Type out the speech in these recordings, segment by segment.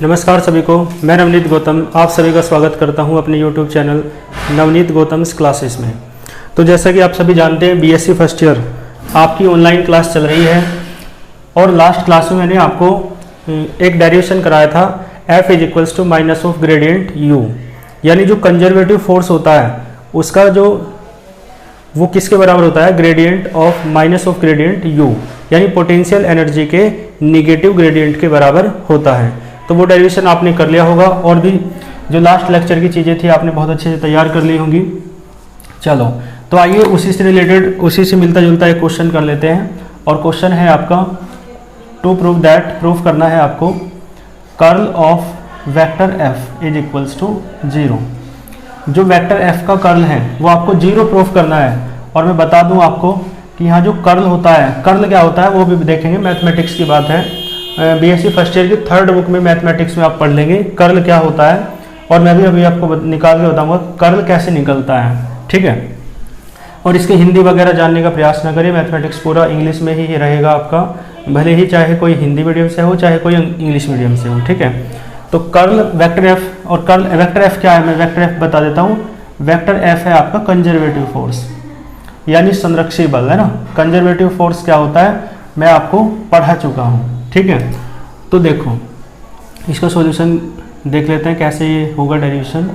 नमस्कार सभी को, मैं नवनीत गौतम आप सभी का स्वागत करता हूं अपने YouTube channel Navneet Gautam's classes में। तो जैसा कि आप सभी जानते हैं बीएससी फर्स्ट ईयर आपकी ऑनलाइन क्लास चल रही है और लास्ट क्लास में मैंने आपको एक डेरिवेशन कराया था F is equals to minus of gradient U, यानी जो कंजर्वेटिव फोर्स होता है उसका वो किसके बराबर होता है, gradient of minus of gradient U, यानी पोटेंशियल एनर्जी के निगेटिव ग्रेडियंट के बराबर होता है। तो वो डेरिवेशन आपने कर लिया होगा और भी जो लास्ट लेक्चर की चीज़ें थी आपने बहुत अच्छे से तैयार कर ली होंगी। चलो तो आइए उसी से रिलेटेड, उसी से मिलता जुलता एक क्वेश्चन कर लेते हैं। और क्वेश्चन है आपका टू प्रूव दैट, प्रूफ करना है आपको curl of vector F is equals to 0। जो वेक्टर F का कर्ल है वो आपको 0 प्रूफ करना है। और मैं बता दूं आपको कि यहाँ जो कर्ल होता है, कर्ल क्या होता है वो भी देखेंगे, मैथमेटिक्स की बात है। बीएससी फर्स्ट ईयर की 3rd बुक में मैथमेटिक्स में आप पढ़ लेंगे कर्ल क्या होता है, और मैं भी अभी आपको निकाल के बताऊंगा कर्ल कैसे निकलता है, ठीक है। और इसकी हिंदी वगैरह जानने का प्रयास न करिए, मैथमेटिक्स पूरा इंग्लिश में ही रहेगा आपका, भले ही चाहे कोई हिंदी मीडियम से हो चाहे कोई इंग्लिश मीडियम से हो, ठीक है। तो कर्ल वेक्टर एफ, और कर्ल वेक्टर एफ क्या है मैं वेक्टर एफ बता देता हूँ। वेक्टर एफ है आपका कंजर्वेटिव फोर्स, यानी संरक्षी बल, है ना। कंजर्वेटिव फोर्स क्या होता है मैं आपको पढ़ा चुका हूँ, ठीक है। तो देखो इसका सॉल्यूशन देख लेते हैं कैसे ये होगा डेरिवेशन।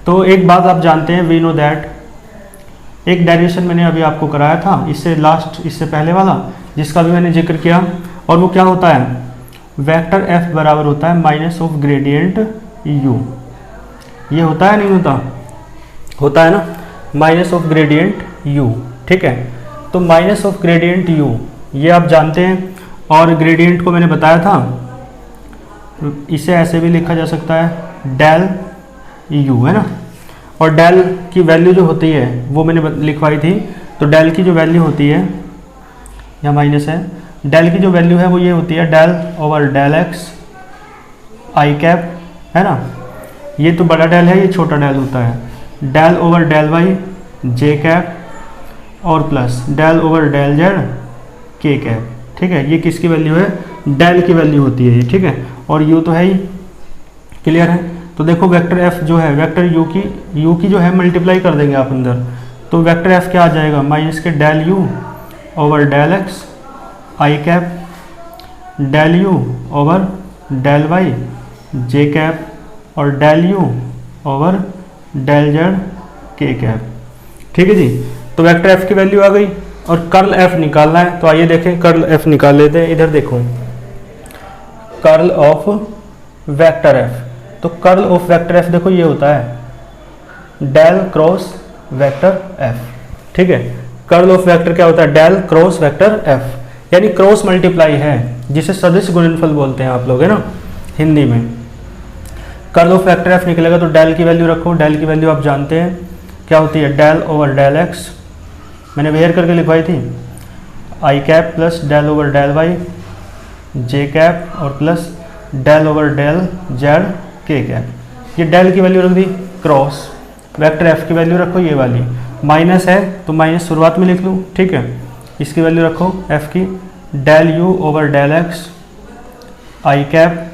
तो एक बात आप जानते हैं, वी नो दैट, एक डेरिवेशन मैंने अभी आपको कराया था इससे पहले वाला, जिसका भी मैंने जिक्र किया। और वो क्या होता है, वेक्टर एफ बराबर होता है माइनस ऑफ ग्रेडियंट U। ये होता है नहीं होता, होता है ना, माइनस ऑफ ग्रेडियंट U, ठीक है। तो माइनस ऑफ ग्रेडियंट U ये आप जानते हैं, और ग्रेडियंट को मैंने बताया था, इसे ऐसे भी लिखा जा सकता है डेल U, है ना। और डेल की वैल्यू जो होती है वो मैंने लिखवाई थी। तो डेल की जो वैल्यू होती है, या माइनस है, डेल की जो वैल्यू है वो ये होती है del over del x i cap, है ना। ये तो बड़ा डेल है, ये छोटा डेल होता है, डेल ओवर डेल वाई जे कैप और plus del over del Z के कैप, ठीक है। ये किसकी वैल्यू है, डेल की वैल्यू होती है ये, ठीक है। और U तो है ही, क्लियर है। तो देखो वेक्टर F जो है, वेक्टर U की जो है मल्टीप्लाई कर देंगे आप अंदर, तो वेक्टर F क्या आ जाएगा, माइनस के del U over del x i cap, del U over del Y J cap और del U over del Z के कैप, ठीक है जी। तो वेक्टर F की वैल्यू आ गई और कर्ल F निकालना है। तो आइए देखें, कर्ल F निकाल लेते हैं। इधर देखो कर्ल ऑफ वेक्टर F, तो कर्ल ऑफ वेक्टर F देखो ये होता है डेल क्रॉस वेक्टर F, ठीक है। कर्ल ऑफ वेक्टर क्या होता है, डेल क्रॉस वेक्टर F, यानी क्रॉस मल्टीप्लाई है, जिसे सदिश गुणनफल बोलते हैं आप लोग, है ना, हिंदी में। कर्ल ऑफ वेक्टर F निकलेगा तो डेल की वैल्यू रखो, डेल की वैल्यू आप जानते हैं क्या होती है, डेल ओवर डेल एक्स, मैंने वेयर करके लिखवाई थी, i cap plus del over del Y J cap और plus del over del Z के कैप। ये डेल की वैल्यू रख दी, क्रॉस वेक्टर एफ की वैल्यू रखो ये वाली, माइनस है तो माइनस शुरुआत में लिख लूँ, ठीक है। इसकी वैल्यू रखो एफ की, del U over del x i cap,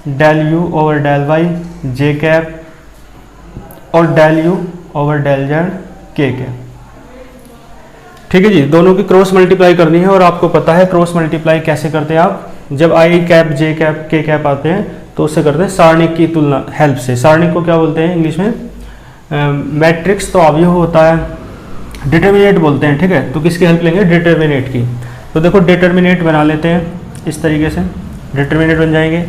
del U over del Y J cap और del U over del Z के कैप, ठीक है जी। दोनों की क्रॉस मल्टीप्लाई करनी है, और आपको पता है क्रॉस मल्टीप्लाई कैसे करते हैं आप, जब आई कैप जे कैप के कैप आते हैं तो उससे करते हैं सारणिक की तुलना हेल्प से। सारणिक को क्या बोलते हैं इंग्लिश में, मैट्रिक्स तो अवयव होता है, डिटर्मिनेट बोलते हैं, ठीक है। तो किसकी हेल्प लेंगे, डिटर्मिनेट की। तो देखो डिटर्मिनेट बना लेते हैं इस तरीके से, डिटर्मिनेट बन जाएंगे।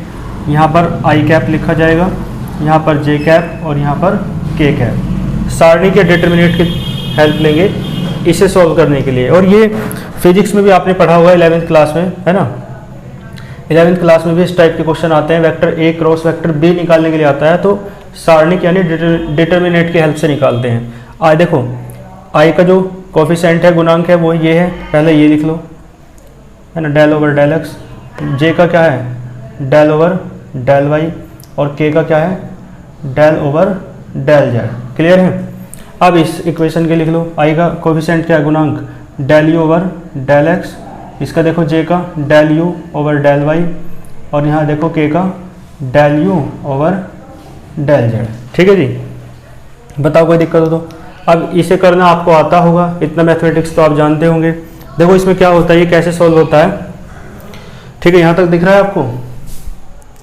यहाँ पर आई कैप लिखा जाएगा, यहाँ पर जे कैप और यहाँ पर के कैप। सारणी के डिटर्मिनेट की हेल्प लेंगे इसे सॉल्व करने के लिए। और ये फिजिक्स में भी आपने पढ़ा हुआ है 11th क्लास में, है ना। 11th क्लास में भी इस टाइप के क्वेश्चन आते हैं, vector A cross vector B निकालने के लिए आता है, तो सारणिक यानी डिटर्मिनेट की हेल्प से निकालते हैं। आई देखो I का जो कोफिशिएंट है, गुणांक है, वो ये है, पहले ये लिख लो, है ना, del over del X. J का क्या है, डेल ओवर डेल वाई, और K का क्या है, del over del Z, clear है। अब इस इक्वेशन के लिख लो, I का कोफिशिएंट क्या है, गुणांक, del U over del X, इसका देखो J का del U over del Y, और यहाँ देखो k का del u over del z। ठीक है जी, बताओ कोई दिक्कत हो तो। अब इसे करना आपको आता होगा, इतना मैथमेटिक्स तो आप जानते होंगे। देखो इसमें क्या होता है, ये कैसे सॉल्व होता है। ठीक है, यहाँ तक दिख रहा है आपको।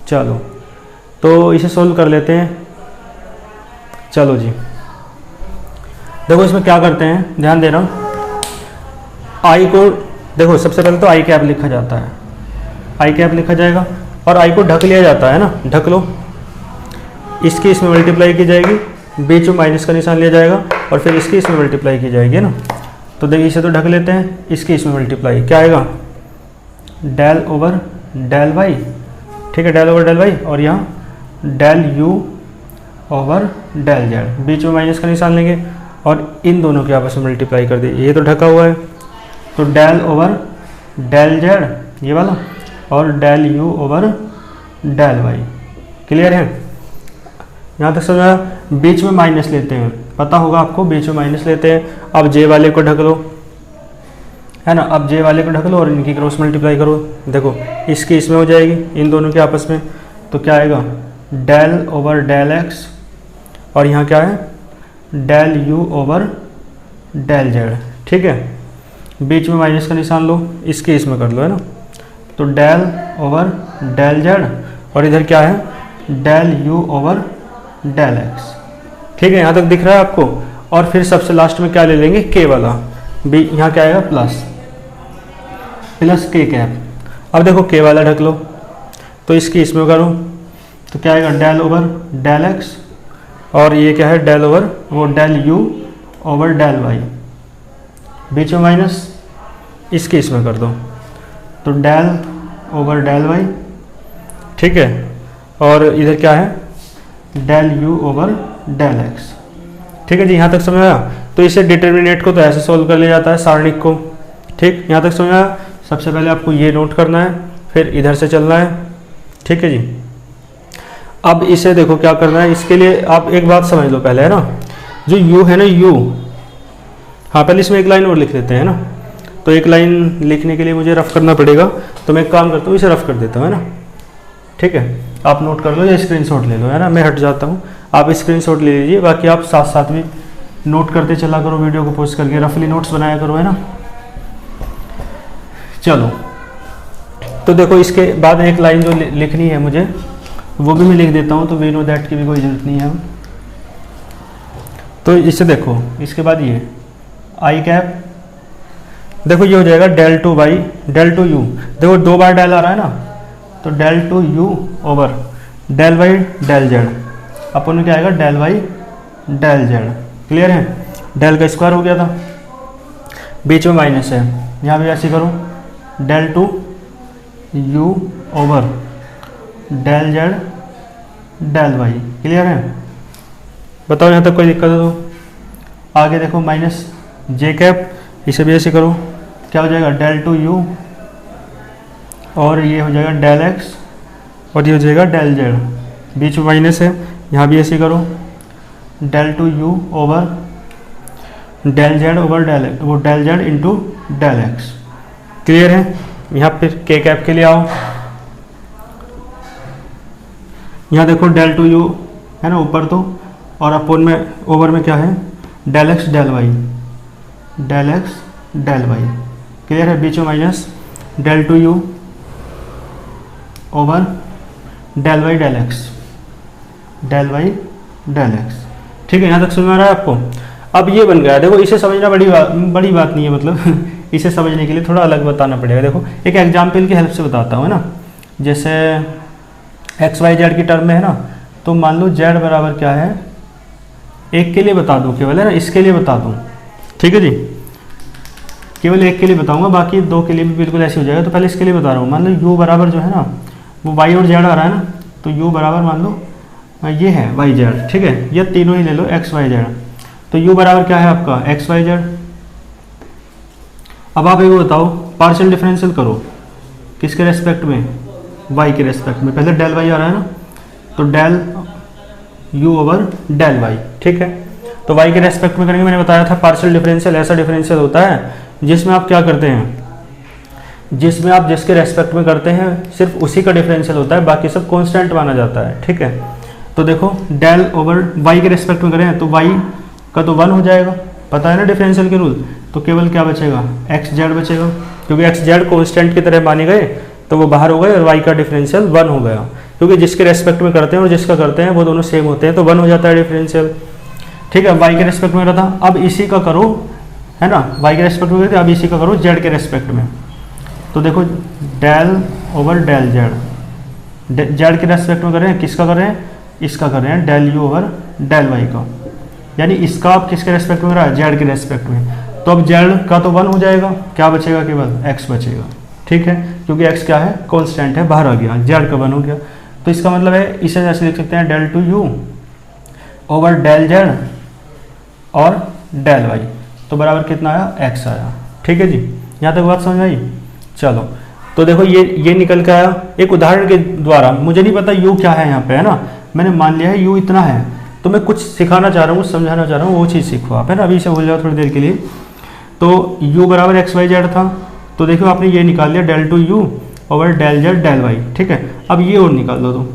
चलो तो इसे सॉल्व कर लेते हैं। चलो जी, देखो इसमें क्या करते हैं, ध्यान दे रहा हूँ। आई को देखो सबसे पहले तो आई कैप लिखा जाता है, आई कैप लिखा जाएगा और आई को ढक लिया जाता है ना, ढक लो। इसकी इसमें मल्टीप्लाई की जाएगी, बीच में माइनस का निशान लिया जाएगा और फिर इसकी इसमें मल्टीप्लाई की जाएगी ना। तो देखिए इसे तो ढक लेते हैं, इसकी इसमें मल्टीप्लाई क्या आएगा, डेल ओवर डेल वाई। ठीक है, डेल ओवर डेल वाई और यहाँ del you over del z, बीच में माइनस का निशान लेंगे और इन दोनों की आपस में मल्टीप्लाई कर देंगे। ये तो ढका हुआ है, तो डेल ओवर डेल जेड ये वाला और del you over del Y. Clear है, यहाँ तक समझा। बीच में माइनस लेते हैं, पता होगा आपको, बीच में माइनस लेते हैं। अब जे वाले को ढक लो, है ना, अब जे वाले को ढक लो और इनकी क्रॉस मल्टीप्लाई करो। देखो इसकी इसमें हो जाएगी, इन दोनों के आपस में, तो क्या आएगा, डेल ओवर डेल एक्स और यहाँ क्या है, del you over del Z. ठीक है, बीच में माइनस का निशान लो, इसके इसमें कर लो, है ना। तो डेल ओवर डेल जेड और इधर क्या है, del you over del x. ठीक है, यहाँ तक दिख रहा है आपको। और फिर सबसे लास्ट में क्या ले लेंगे, के वाला, बी यहाँ क्या आएगा, प्लस के कैप। अब देखो के वाला ढक लो, तो इसकी इसमें करो तो क्या आएगा, डेल ओवर डेल एक्स और ये क्या है, डेल ओवर वो del you over del y, बीच में माइनस, इसके इसमें कर दो तो डेल ओवर डेल वाई। ठीक है, और इधर क्या है, del you over del x. ठीक है जी, यहाँ तक समझ आया। तो इसे डिटर्मिनेंट को तो ऐसे सॉल्व कर लिया जाता है, सारणिक को। ठीक, यहाँ तक समझ आया। सबसे पहले आपको ये नोट करना है, फिर इधर से चलना है। ठीक है जी, अब इसे देखो क्या करना है। इसके लिए आप एक बात समझ लो पहले, है ना, जो u है ना, u, हाँ पहले इसमें एक लाइन और लिख लेते हैं ना। तो एक लाइन लिखने के लिए मुझे रफ करना पड़ेगा, तो मैं एक काम करता हूँ, इसे रफ कर देता हूँ, है ना। ठीक है, आप नोट कर लो या स्क्रीनशॉट ले लो, है ना। मैं हट जाता हूँ, आप स्क्रीनशॉट ले लीजिए, बाकी आप साथ साथ भी नोट करते चला करो, वीडियो को पॉज करके रफली नोट्स बनाया करो, है ना। चलो तो देखो इसके बाद एक लाइन जो लिखनी है मुझे, वो भी मैं लिख देता हूँ, तो वी नो दैट की भी कोई ज़रूरत नहीं है। तो इसे देखो, इसके बाद ये आई कैप, देखो ये हो जाएगा del two y del two u. देखो दो बार डेल आ रहा है ना, तो del two you over del Y del z, अपन में क्या आएगा, del Y del Z. Clear है, डेल का स्क्वायर हो गया था, बीच में माइनस है, यहाँ भी ऐसे करो, del two you over del Z del Y. Clear है, बताओ यहाँ तक कोई दिक्कत है तो। आगे देखो माइनस जे कैप, इसे भी ऐसे करो, क्या हो जाएगा, डेल टू यू और ये हो जाएगा डेल एक्स और ये हो जाएगा डेल जेड, बीच में माइनस है, यहाँ भी ऐसे करो, del two you over del Z over del Z into del X. Clear है, यहाँ फिर के कैप के लिए आओ, यहाँ देखो डेल टू यू है ना ऊपर तो, और अपोन में ओवर में क्या है, del x del Y, del x del Y. Clear है, बीच में minus, del two you over del Y del x, del Y del x. ठीक है, यहाँ तक समझ में आ रहा है आपको। अब ये बन गया, देखो इसे समझना बड़ी बात नहीं है, मतलब इसे समझने के लिए थोड़ा अलग बताना पड़ेगा। देखो एक एग्जाम्पल की हेल्प से बताता हूँ, है ना। जैसे एक्स वाई जेड की टर्म में है ना, तो मान लो जेड बराबर क्या है, एक के लिए बता दूँ केवल, है ना, इसके लिए बता दूँ। ठीक है जी, केवल एक के लिए बताऊँगा, बाकी दो के लिए भी बिल्कुल ऐसे हो जाएगा। तो पहले इसके लिए बता रहा हूँ, मान लो यू बराबर जो है ना, वो वाई और जेड आ रहा है ना, तो यू बराबर मान लो ये है वाई जेड। ठीक है, ये तीनों ही ले लो, एक्स वाई जेड। तो यू बराबर क्या है आपका, एक्स वाई जेड। अब आप एक बताओ, पार्शियल डिफरेंशियल करो, किसके रेस्पेक्ट में, वाई के रेस्पेक्ट में। पहले डेल वाई आ रहा है ना, तो del you over del Y. ठीक है, तो वाई के रेस्पेक्ट में करेंगे। मैंने बताया था पार्शियल डिफरेंशियल ऐसा डिफरेंशियल होता है जिसमें आप क्या करते हैं, जिसमें आप जिसके रेस्पेक्ट में करते हैं सिर्फ उसी का डिफरेंशियल होता है, बाकी सब कांस्टेंट माना जाता है। ठीक है, तो देखो डेल ओवर वाई के रेस्पेक्ट में करें तो वाई का तो 1 हो जाएगा, पता है ना डिफरेंशियल के रूल। तो केवल क्या बचेगा, एक्स जेड बचेगा, क्योंकि एक्स जेड कांस्टेंट की तरह माने गए तो वो बाहर हो गए और वाई का डिफरेंशियल 1 हो गया, क्योंकि जिसके रेस्पेक्ट में करते हैं और जिसका करते हैं वो दोनों सेम होते हैं, तो 1 हो जाता है डिफरेंशियल। ठीक है, वाई के रेस्पेक्ट में रहा था, अब इसी का करो, है ना, वाई के रेस्पेक्ट में करते अब इसी का करो जेड के रेस्पेक्ट में। तो देखो del over del Z, Z के रेस्पेक्ट में कर रहे हैं, किसका कर रहे हैं, इसका कर रहे हैं del you over del Y का, यानी इसका आप किसके रेस्पेक्ट में कर रहा है, जेड के रेस्पेक्ट में। तो अब जेड का तो 1 हो जाएगा, क्या बचेगा, केवल एक्स बचेगा। ठीक है, क्योंकि एक्स क्या है, कांस्टेंट है, बाहर आ गया, जेड का 1 हो गया। तो इसका मतलब है इसे जैसे लिख सकते हैं del two you over del Z और डेल वाई, तो बराबर कितना आया, एक्स आया। ठीक है जी, यहाँ तक बात समझ आई। चलो तो देखो ये निकल के आया एक उदाहरण के द्वारा। मुझे नहीं पता यू क्या है यहाँ पे, है ना, मैंने मान लिया है यू इतना है, तो मैं कुछ सिखाना चाह रहा हूँ, समझाना चाह रहा हूँ, वो चीज़ सीखो आप, है ना, अभी से भूल जाओ थोड़ी देर के लिए। तो u बराबर एक्स वाई जेड था, तो देखो आपने ये निकाल लिया del two you over del Z del Y. ठीक है, अब ये और निकाल दो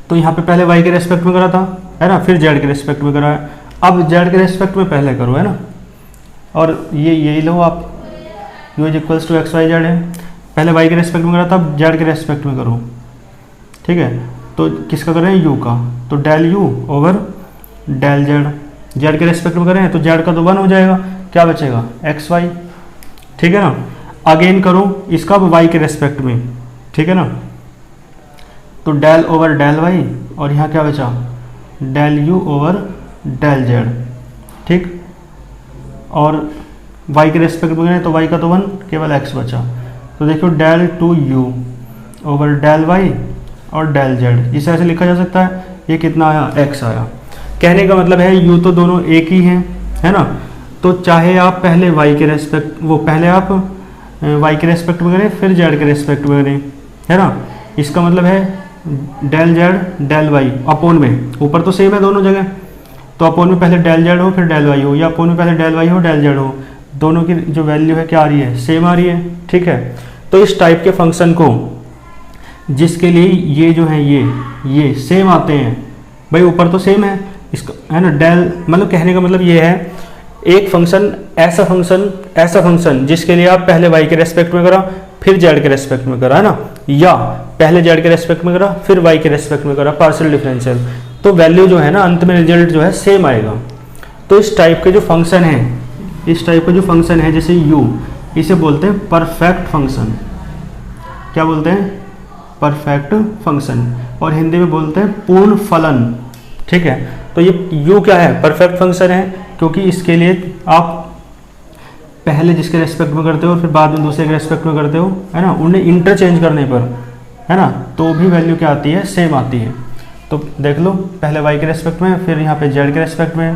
तो यहाँ पे पहले y के रेस्पेक्ट में करा था, है ना, फिर z के रेस्पेक्ट में करा है, अब z के रेस्पेक्ट में पहले करो, है ना, और ये यही लो आप, u is equals to x y z है, पहले y के रेस्पेक्ट में करा था, अब z के रेस्पेक्ट में करो। ठीक है, तो किसका कर रहे हैं, u का, तो del u over del Z, Z के रेस्पेक्ट में करें तो जेड का तो 1 हो जाएगा, क्या बचेगा, एक्स वाई। ठीक है ना, अगेन करो इसका वाई के रेस्पेक्ट में। ठीक है ना, तो डेल ओवर डेल वाई, और यहाँ क्या बचा, del you over del Z. ठीक, और वाई के रेस्पेक्ट में करें तो वाई का तो 1, केवल एक्स बचा। तो देखो del two you over del Y और डेल जेड, इसे ऐसे लिखा जा सकता है, ये कितना आया, एक्स आया। कहने का मतलब है यू तो दोनों एक ही हैं, है ना, तो चाहे आप पहले y के रेस्पेक्ट पहले आप y के रेस्पेक्ट में करें फिर z के रेस्पेक्ट में करें, है ना, इसका मतलब है del z del y upon में, ऊपर तो सेम है दोनों जगह, तो अपोन में पहले डेल z हो फिर डेल y हो, या अपोन में पहले डेल y हो डेल z हो, दोनों की जो वैल्यू है क्या आ रही है, सेम आ रही है। ठीक है, तो इस टाइप के फंक्शन को जिसके लिए ये जो है ये सेम आते हैं, भाई ऊपर तो सेम है इसका, है ना, डेल मतलब कहने का मतलब ये है एक ऐसा फंक्शन जिसके लिए आप पहले y के रेस्पेक्ट में करा फिर z के रेस्पेक्ट में करा, है ना, या पहले z के रेस्पेक्ट में करा फिर y के रेस्पेक्ट में करा, पार्शियल डिफरेंशियल, तो वैल्यू जो है ना अंत में रिजल्ट जो है सेम आएगा। तो इस टाइप के जो फंक्शन है, जैसे u, इसे बोलते हैं परफेक्ट फंक्शन। क्या बोलते हैं, परफेक्ट फंक्शन, और हिंदी में बोलते हैं पूर्ण फलन। ठीक है, तो ये u क्या है, परफेक्ट फंक्शन है, क्योंकि इसके लिए आप पहले जिसके रेस्पेक्ट में करते हो फिर बाद में दूसरे के रेस्पेक्ट में करते हो, है ना, उन्हें इंटरचेंज करने पर, है ना, तो भी वैल्यू क्या आती है, सेम आती है। तो देख लो पहले y के रेस्पेक्ट में फिर यहाँ पे z के रेस्पेक्ट में,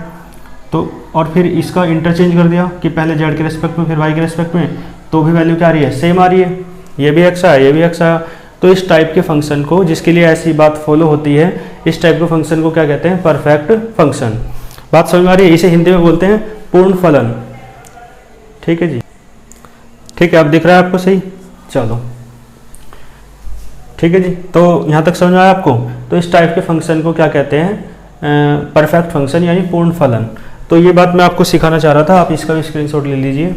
तो और फिर इसका इंटरचेंज कर दिया कि पहले z के रेस्पेक्ट में फिर y के रेस्पेक्ट में, तो भी वैल्यू क्या आ रही है, सेम आ रही है, ये भी x आया ये भी x आया। तो इस टाइप के फंक्शन को, जिसके लिए ऐसी बात फॉलो होती है, इस टाइप के फंक्शन को क्या कहते हैं, परफेक्ट फंक्शन। बात समझ में आ रही है, इसे हिंदी में बोलते हैं पूर्ण फलन। ठीक है जी, ठीक है, अब दिख रहा है आपको सही, चलो ठीक है जी, तो यहाँ तक समझ में आया आपको। तो इस टाइप के फंक्शन को क्या कहते हैं, परफेक्ट फंक्शन यानी पूर्ण फलन। तो ये बात मैं आपको सिखाना चाह रहा था, आप इसका भी स्क्रीनशॉट ले लीजिए।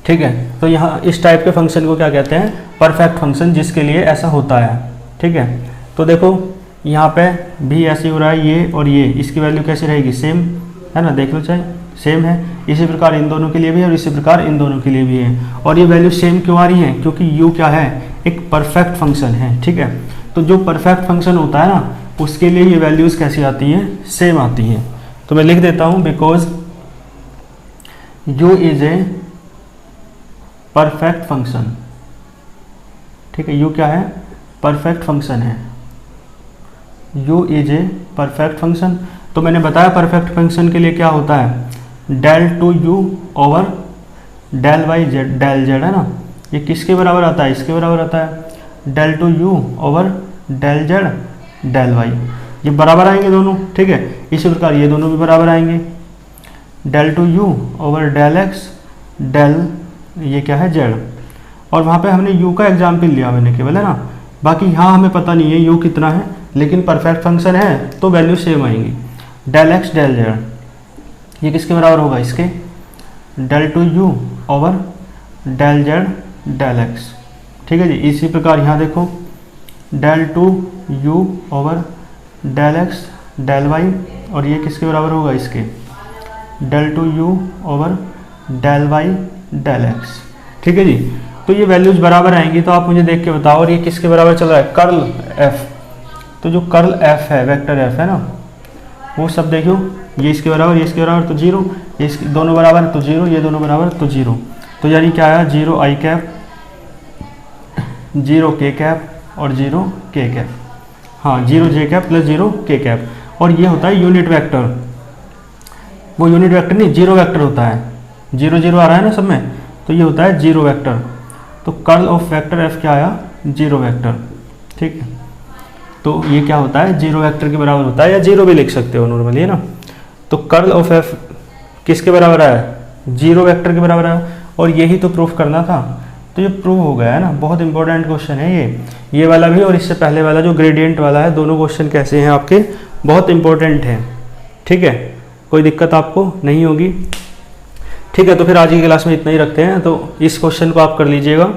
ठीक है, तो यहाँ इस टाइप के फंक्शन को क्या कहते हैं, परफेक्ट फंक्शन, जिसके लिए ऐसा होता है। ठीक है, तो देखो यहाँ पे भी ऐसे हो रहा है, ये और ये, इसकी वैल्यू कैसी रहेगी, सेम, है ना, देख लो चाहे सेम है। इसी प्रकार इन दोनों के लिए भी है और इसी प्रकार इन दोनों के लिए भी है। और ये वैल्यू सेम क्यों आ रही है, क्योंकि u क्या है, एक परफेक्ट फंक्शन है। ठीक है, तो जो परफेक्ट फंक्शन होता है ना, उसके लिए ये वैल्यूज़ कैसी आती हैं, सेम आती हैं। तो मैं लिख देता हूँ, because u is a perfect function. ठीक है, u क्या है, परफेक्ट फंक्शन है, u is a perfect function. तो मैंने बताया परफेक्ट फंक्शन के लिए क्या होता है, del two you over del y z, del z, है ना, ये किसके बराबर आता है, इसके बराबर आता है, del two you over del Z del y, ये बराबर आएंगे दोनों। ठीक है, इसी प्रकार ये दोनों भी बराबर आएंगे, del two you over del x del ये क्या है z, और वहाँ पे हमने u का एग्जाम्पल लिया मैंने केवल, है ना। बाकी यहाँ हमें पता नहीं है u कितना है, लेकिन परफेक्ट फंक्शन है तो वैल्यू सेम आएंगी। डेल एक्स डेल जेड ये किसके बराबर होगा, इसके del two you over del Z del x, ठीक है जी। इसी प्रकार यहाँ देखो del two you over del x del Y, और ये किसके बराबर होगा, इसके del two you over del Y del x, ठीक है जी। तो ये वैल्यूज बराबर आएंगी, तो आप मुझे देख के बताओ। और ये किसके बराबर चल रहा है, कर्ल एफ। तो जो कर्ल एफ है, वेक्टर एफ है ना, वो सब देखो, ये इसके बराबर, ये इसके बराबर तो जीरो, ये इसके दोनों बराबर तो जीरो, ये दोनों बराबर तो जीरो। तो यानी क्या आया, जीरो आई कैप, जीरो के कैप और जीरो के कैप, हाँ जीरो जे कैप प्लस जीरो के कैप। और ये होता है यूनिट वेक्टर, वो यूनिट वेक्टर नहीं जीरो वेक्टर होता है, जीरो जीरो आ रहा है ना सब में, तो ये होता है जीरो वेक्टर। तो कर्ल ऑफ वेक्टर एफ क्या आया, जीरो वेक्टर, ठीक है। तो ये क्या होता है, जीरो वेक्टर के बराबर होता है, या जीरो भी लिख सकते हो नॉर्मली, है ना। तो कर्ल ऑफ एफ किसके बराबर आया, जीरो वेक्टर के बराबर आया, और यही तो प्रूफ करना था। तो ये प्रूव हो गया है ना, बहुत इंपॉर्टेंट क्वेश्चन है ये वाला भी और इससे पहले वाला जो ग्रेडियंट वाला है, दोनों क्वेश्चन कैसे हैं आपके, बहुत इंपॉर्टेंट हैं, ठीक है। कोई दिक्कत आपको नहीं होगी, ठीक है। तो फिर आज की क्लास में इतना ही रखते हैं। तो इस क्वेश्चन को आप कर लीजिएगा,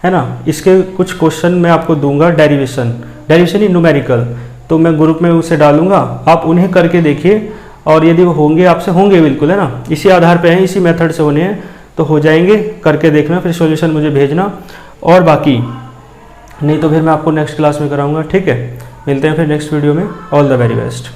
है ना। इसके कुछ क्वेश्चन मैं आपको दूंगा, डेरिवेशन ही न्यूमेरिकल, तो मैं ग्रुप में उसे डालूंगा, आप उन्हें करके देखिए, और यदि वो होंगे आपसे, होंगे बिल्कुल, है ना, इसी आधार पे हैं, इसी मेथड से होने हैं, तो हो जाएंगे, करके देखना, फिर सॉल्यूशन मुझे भेजना। और बाकी नहीं तो फिर मैं आपको नेक्स्ट क्लास में कराऊंगा, ठीक है। मिलते हैं फिर नेक्स्ट वीडियो में, ऑल द वेरी बेस्ट।